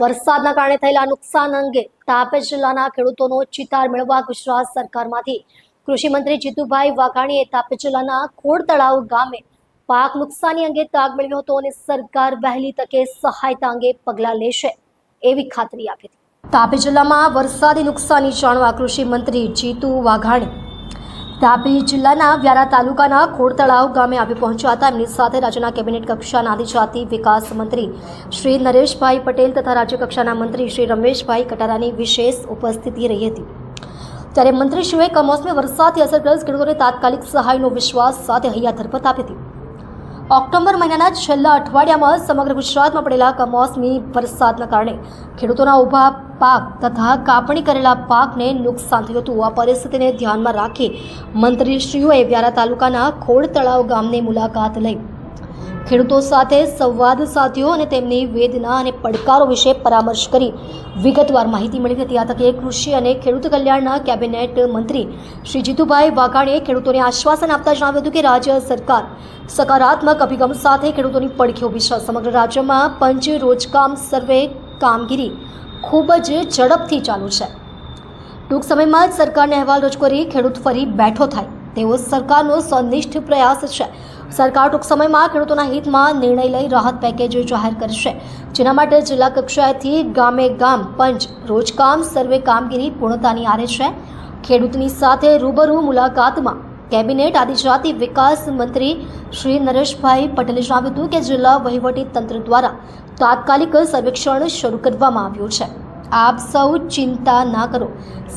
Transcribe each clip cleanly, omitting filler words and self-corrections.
વરસાદના કારણે થયેલા નુકસાન અંગે તાપી જિલ્લાના ખેડૂતોનો ચિતાર મેળવવા ગુજરાત સરકારમાંથી કૃષિ મંત્રી જીતુભાઈ વાઘાણીએ તાપી જિલ્લાના ખોડ તળાવ ગામે પાક નુકસાની અંગે તાગ મેળવ્યો હતો અને સરકાર વહેલી તકે સહાયતા અંગે પગલાં લેશે એવી ખાતરી આપી હતી। તાપી જિલ્લામાં વરસાદી નુકસાની જાણવા કૃષિ મંત્રી જીતુ વાઘાણી તાપી જિલ્લાના વ્યારા તાલુકાના ખોડ તળાવ ગામે આવી પહોંચ્યા હતા। એમની સાથે રાજ્યના કેબિનેટ કક્ષાના આદિજાતિ વિકાસ મંત્રી શ્રી નરેશભાઈ પટેલ તથા રાજ્ય કક્ષાના મંત્રી શ્રી રમેશભાઈ કટારાની વિશેષ ઉપસ્થિતિ રહી હતી। ત્યારે મંત્રીશ્રીએ કમોસમી વરસાદથી અસરગ્રસ્ત ખેડૂતોને તાત્કાલિક સહાયનો વિશ્વાસ સાથે હૈયા ધરપત આપી હતી। ઓક્ટોબર મહિનાના છેલ્લા અઠવાડિયામાં સમગ્ર ગુજરાતમાં પડેલા કમોસમી વરસાદના કારણે ખેડૂતોના ઊભા પાક તથા કાપણી કરેલા પાકને નુકસાન થયું હતું। આ પરિસ્થિતિને ધ્યાનમાં રાખી મંત્રીશ્રીઓએ વ્યારા તાલુકાના ખોડ તળાવ ગામની મુલાકાત લઈ ખેડૂતો સાથે સંવાદ સાધ્યો અને તેમની વેદના અને પડકારો વિશે પરામર્શ કરી વિગતવાર માહિતી મેળવી હતી। આ તકે કૃષિ અને ખેડૂત કલ્યાણના કેબિનેટ મંત્રી શ્રી જીતુભાઈ વાઘાણીએ ખેડૂતોને આશ્વાસન આપતા જણાવ્યું હતું કે રાજ્ય સરકાર સકારાત્મક અભિગમ સાથે ખેડૂતોની પડખે ઊભી છે। સમગ્ર રાજ્યમાં પંચ રોજકામ સર્વે કામગીરી ખૂબ જ ઝડપથી ચાલુ છે। ટૂંક સમયમાં જ સરકારને અહેવાલ રજૂ કરી ખેડૂત ફરી બેઠો થાય તેવો સરકારનો સનિષ્ઠ પ્રયાસ છે। સરકાર ટૂંક સમયમાં ખેડૂતોના હિતમાં નિર્ણય લઈ રાહત પેકેજ જાહેર કરશે, જેના માટે જિલ્લા કક્ષાએથી ગામે ગામ પંચ રોજકામ સર્વે કામગીરી પૂર્ણતાની આરે છે। ખેડૂતની સાથે રૂબરૂ મુલાકાતમાં કેબિનેટ આદિજાતિ વિકાસ મંત્રી શ્રી નરેશભાઈ પટેલે જણાવ્યું હતું કે જિલ્લા વહીવટી તંત્ર દ્વારા તાત્કાલિક સર્વેક્ષણ શરૂ કરવામાં આવ્યું છે। આપ સૌ ચિંતા ના કરો,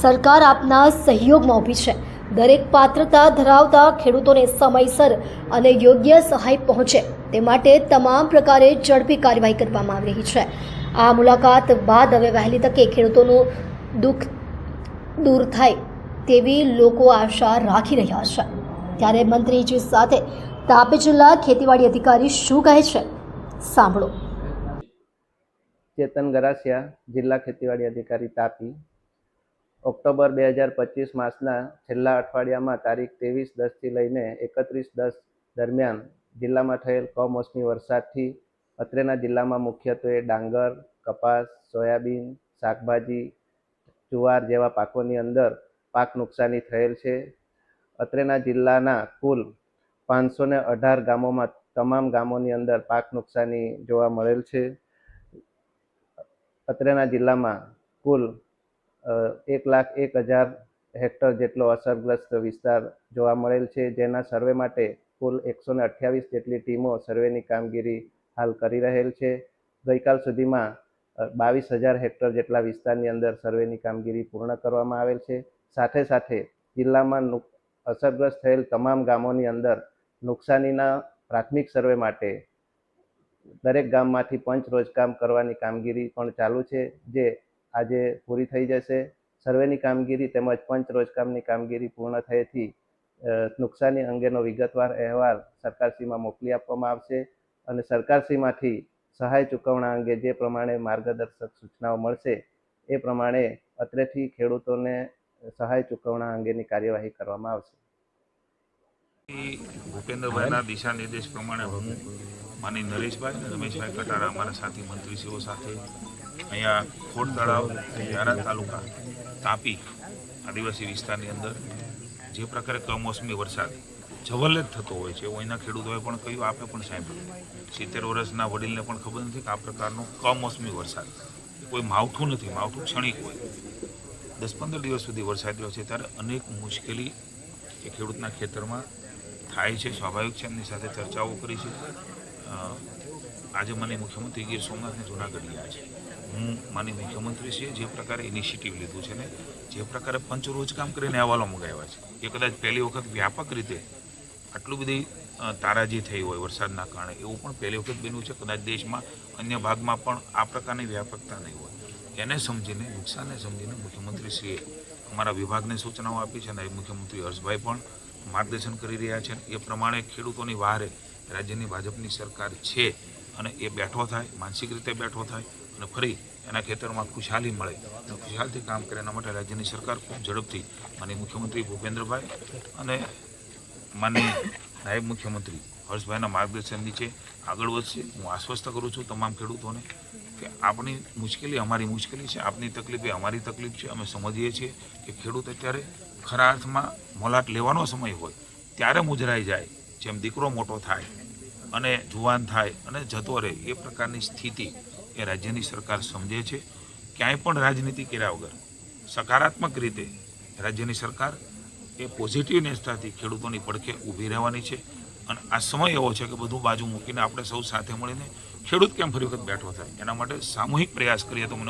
સરકાર આપના સહયોગમાં ઊભી છે। દરેક પાત્રતા ધરાવતા ખેડૂતોને સમયસર અને યોગ્ય સહાય પહોંચે તે માટે તમામ પ્રકારે ઝડપી કાર્યવાહી કરવામાં આવી રહી છે। આ મુલાકાત બાદ હવે વહેલી તકે ખેડૂતોનું દુઃખ દૂર થાય તેવી લોકો આશા રાખી રહ્યા છે। ત્યારે મંત્રીજી સાથે તાપી જિલ્લા ખેતીવાડી અધિકારી શું કહે છે, સાંભળો। ચેતન ગરાસિયા, જિલ્લા ખેતીવાડી અધિકારી તાપી। ઓક્ટોબર 2025 માસના છેલ્લા અઠવાડિયામાં તારીખ 23/10થી લઈને 31/10 દરમિયાન જિલ્લામાં થયેલ કમોસમી વરસાદથી અત્રેના જિલ્લામાં મુખ્યત્વે ડાંગર, કપાસ, સોયાબીન, શાકભાજી, જુવાર જેવા પાકોની અંદર પાક નુકસાની થયેલ છે। અત્રેના જિલ્લાના કુલ 518 ગામોમાં તમામ ગામોની અંદર પાક નુકસાની જોવા મળેલ છે। અત્રેના જિલ્લામાં કુલ 1,01,000 હેક્ટર જેટલો અસરગ્રસ્ત વિસ્તાર જોવા મળેલ છે, જેના સર્વે માટે કુલ 128 જેટલી ટીમો સર્વેની કામગીરી હાલ કરી રહેલ છે। ગઈકાલ સુધીમાં 22,000 હેક્ટર જેટલા વિસ્તારની અંદર સર્વેની કામગીરી પૂર્ણ કરવામાં આવેલ છે। સાથે સાથે જિલ્લામાં અસરગ્રસ્ત થયેલ તમામ ગામોની અંદર નુકસાનીના પ્રાથમિક સર્વે માટે દરેક ગામમાંથી પંચ રોજકામ કરવાની કામગીરી પણ ચાલુ છે, જે આજે પૂરી થઈ જશે। સર્વેની કામગીરી તેમજ પંચ રોજકામની કામગીરી પૂર્ણ થયેથી નુકસાની અંગેનો વિગતવાર અહેવાલ સરકારશ્રીમાં મોકલી આપવામાં આવશે અને સરકારશ્રીમાંથી સહાય ચૂકવણા અંગે જે પ્રમાણે માર્ગદર્શક સૂચનાઓ મળશે એ પ્રમાણે અત્રેથી ખેડૂતોને સહાય ચૂકવણા અંગેની કાર્યવાહી કરવામાં આવશે। ભૂપેન્દ્રભાઈના દિશા નિર્દેશ પ્રમાણે હું માની નરેશભાઈ અને રમેશભાઈ કટારા અમારા સાથી મંત્રીશ્રીઓ સાથે અહીંયા ખોડ તળાવ વ્યારા તાલુકા તાપી આદિવાસી વિસ્તારની અંદર જે પ્રકારે કમોસમી વરસાદ જવલ્લે જ થતો હોય છે એવું અહીંના ખેડૂતોએ પણ કહ્યું, આપે પણ સાંભળ્યું। 70 વર્ષના વડીલને પણ ખબર નથી કે આ પ્રકારનો કમોસમી વરસાદ કોઈ માવઠું નથી, માવઠું ક્ષણિક હોય। 10-15 દિવસ સુધી વરસાદ રહ્યો છે ત્યારે અનેક મુશ્કેલી એ ખેડૂતના ખેતરમાં થાય છે, સ્વાભાવિક છે। એમની સાથે ચર્ચાઓ કરી છે। આજે મને મુખ્યમંત્રી ગીર સોમનાથને જૂનાગઢ ગયા છે। હું માની મુખ્યમંત્રીશ્રીએ જે પ્રકારે ઇનિશિયેટિવ લીધું છે ને જે પ્રકારે પંચ રોજકામ કરીને અહેવાલો મંગાવ્યા છે એ કદાચ પહેલી વખત વ્યાપક રીતે આટલું બધી તારાજી થઈ હોય વરસાદના કારણે એવું પણ પહેલી વખત બન્યું છે। કદાચ દેશમાં અન્ય ભાગમાં પણ આ પ્રકારની વ્યાપકતા નહીં હોય। એને સમજીને, નુકસાનને સમજીને મુખ્યમંત્રીશ્રીએ અમારા વિભાગને સૂચનાઓ આપી છે અને મુખ્યમંત્રી હર્ષભાઈ પણ માર્ગદર્શન કરી રહ્યા છે। એ પ્રમાણે ખેડૂતોની વહારે રાજ્યની ભાજપની સરકાર છે અને એ બેઠો થાય, માનસિક રીતે બેઠો થાય અને ફરી એના ખેતરમાં ખુશહાલી મળે અને ખુશહાલથી કામ કરે એના માટે રાજ્યની સરકાર ખૂબ ઝડપથી માનનીય મુખ્યમંત્રી ભૂપેન્દ્રભાઈ અને માનનીય નાયબ મુખ્યમંત્રી હર્ષભાઈના માર્ગદર્શન નીચે આગળ વધશે. હું આશ્વસ્ત કરું છું તમામ ખેડૂતોને કે આપણી મુશ્કેલી અમારી મુશ્કેલી છે, આપની તકલીફ એ અમારી તકલીફ છે. અમે સમજીએ છીએ કે ખેડૂત અત્યારે ખરા અર્થમાં મોલાટ લેવાનો સમય હોય ત્યારે મુજરાઈ જાય, જેમ દીકરો મોટો થાય અને જુવાન થાય અને જતો રહે એ પ્રકારની સ્થિતિ એ રાજ્યની સરકાર સમજે છે. ક્યાંય પણ રાજનીતિ કર્યા વગર સકારાત્મક રીતે રાજ્યની સરકાર એ પોઝિટિવનેસથી ખેડૂતોની પડખે ઊભી રહેવાની છે. અને આ સમય એવો છે કે બધું બાજુ મૂકીને આપણે સૌ સાથે મળીને ખેડૂત કેમ ફરી વખત બેઠો થાય એના માટે સામૂહિક પ્રયાસ કરીએ તો મને